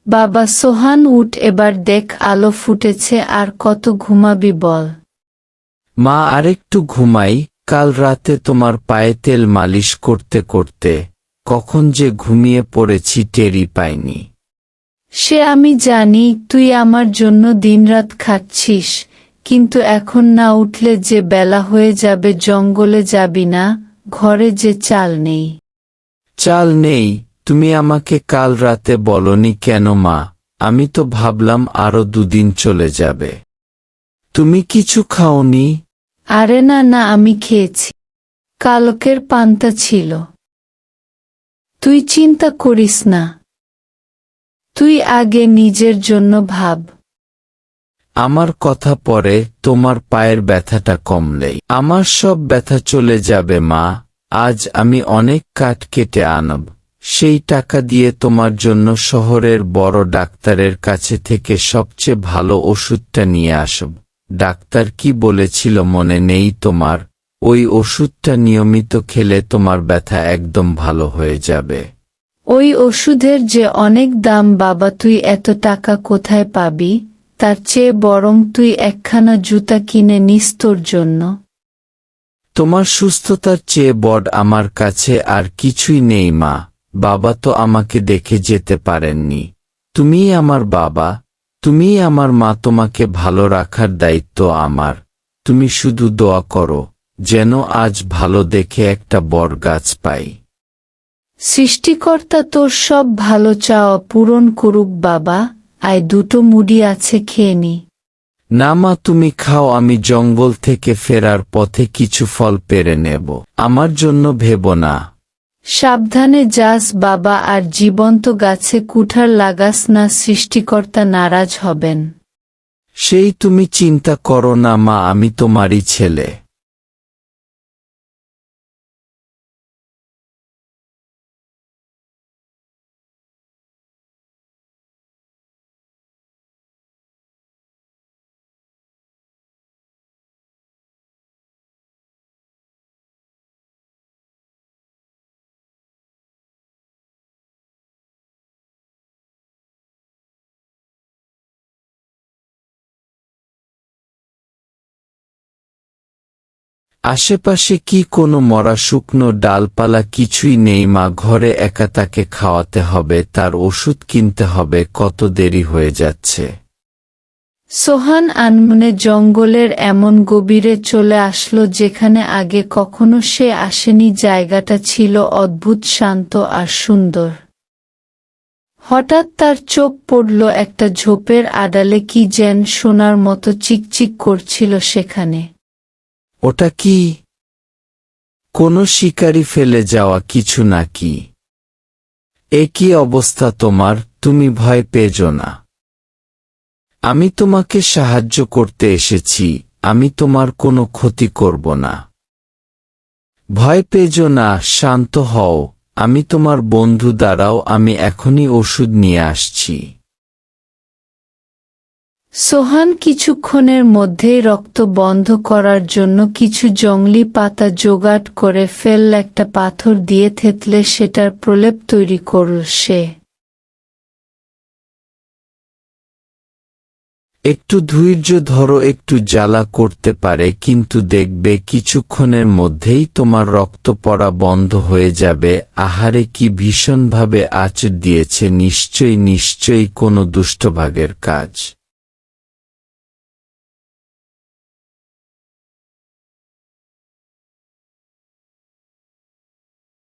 বাবা সোহান উঠ, এবার দেখ আলো ফুটেছে, আর কত ঘুমাবি বল। মা আরেকটু ঘুমাই, কাল রাতে তোমার পায়ে তেল মালিশ করতে করতে কখন যে ঘুমিয়ে পড়েছি টেরই পাইনি। সে আমি জানি, তুই আমার জন্য দিনরাত খাটছিস, কিন্তু এখন না উঠলে যে বেলা হয়ে যাবে। জঙ্গলে যাবি না? ঘরে যে চাল নেই। চাল নেই? তুমি আমাকে কাল রাতে বলনি কেন মা? আমি তো ভাবলাম আরো 2 দিন চলে যাবে। তুমি কিছু খাওনি? আরে না না, আমি খেয়েছি, কালকের পান্তা ছিল। তুই চিন্তা করিস না, তুই আগে নিজের জন্য ভাব। আমার কথা পরে, তোমার পায়ের ব্যথাটা কমলেই আমার সব ব্যথা চলে যাবে মা। আজ আমি অনেক কাঠ কেটে আনব, সেই টাকা দিয়ে তোমার জন্য শহরের বড় ডাক্তারের কাছে থেকে সবচেয়ে ভালো ওষুধটা নিয়ে আসব। ডাক্তার কি বলেছিল মনে নেই তোমার? ওই ওষুধটা নিয়মিত খেলে তোমার ব্যথা একদম ভালো হয়ে যাবে। ওই ওষুধের যে অনেক দাম বাবা, তুই এত টাকা কোথায় পাবি? তার চেয়ে বরং তুই একখানা জুতা কিনে নিস তোর জন্য। তোমার সুস্থতার চেয়ে বড় আমার কাছে আর কিছুই নেই মা। বাবা তো আমাকে দেখে যেতে পারেননি, তুমিই আমার বাবা, তুমিই আমার মা। তোমাকে ভালো রাখার দায়িত্ব আমার। তুমি শুধু দোয়া করো যেন আজ ভালো দেখে একটা বড় গাছ পাই। সৃষ্টিকর্তা তোর সব ভালো চাওয়া পূরণ করুক বাবা। আয়, 2টো মুড়ি আছে, খেয়ে নি। না মা, তুমি খাও, আমি জঙ্গল থেকে ফেরার পথে কিছু ফল পেড়ে নেব। আমার জন্য ভেবো না। সাবধানে যাস বাবা, আর জীবন্ত গাছে কুঠার লাগাস না, সৃষ্টিকর্তা নারাজ হবেন। সেই তুমি চিন্তা করো না মা, আমি তোমারই ছেলে। আশেপাশে কি কোনো মরা শুকনো ডালপালা কিছুই নেই মা? ঘরে একা তাকে খাওয়াতে হবে, তার ওষুধ কিনতে হবে, কত দেরি হয়ে যাচ্ছে। সোহান আনমনে জঙ্গলের এমন গভীরে চলে আসলো যেখানে আগে কখনো সে আসেনি। জায়গাটা ছিল অদ্ভুত শান্ত আর সুন্দর। হঠাৎ তার চোখ পড়ল একটা ঝোপের আড়ালে, কি যেন সোনার মতো চিকচিক করছিল সেখানে। ওটা কি? কোনো শিকারি ফেলে যাওয়া কিছু নাকি? এ কি অবস্থা তোমার? তুমি ভয় পেয়ো না, আমি তোমাকে সাহায্য করতে এসেছি। আমি তোমার কোনো ক্ষতি করব না। ভয় পেয়ো না, শান্ত হও। আমি তোমার বন্ধু, দাঁড়াও, আমি এখনই ওষুধ নিয়ে আসছি। সোহান কিছুক্ষণের মধ্যেই রক্ত বন্ধ করার জন্য কিছু জংলি পাতা জোগাড় করে ফেলল। একটা পাথর দিয়ে থেতলে সেটার প্রলেপ তৈরি করল সে। একটু ধৈর্য ধরো, একটু জ্বালা করতে পারে, কিন্তু দেখবে কিছুক্ষণের মধ্যেই তোমার রক্ত পড়া বন্ধ হয়ে যাবে। আহারে, কি ভীষণভাবে আঁচড় দিয়েছে! নিশ্চয়ই নিশ্চয়ই কোনো দুষ্টভাগের কাজ।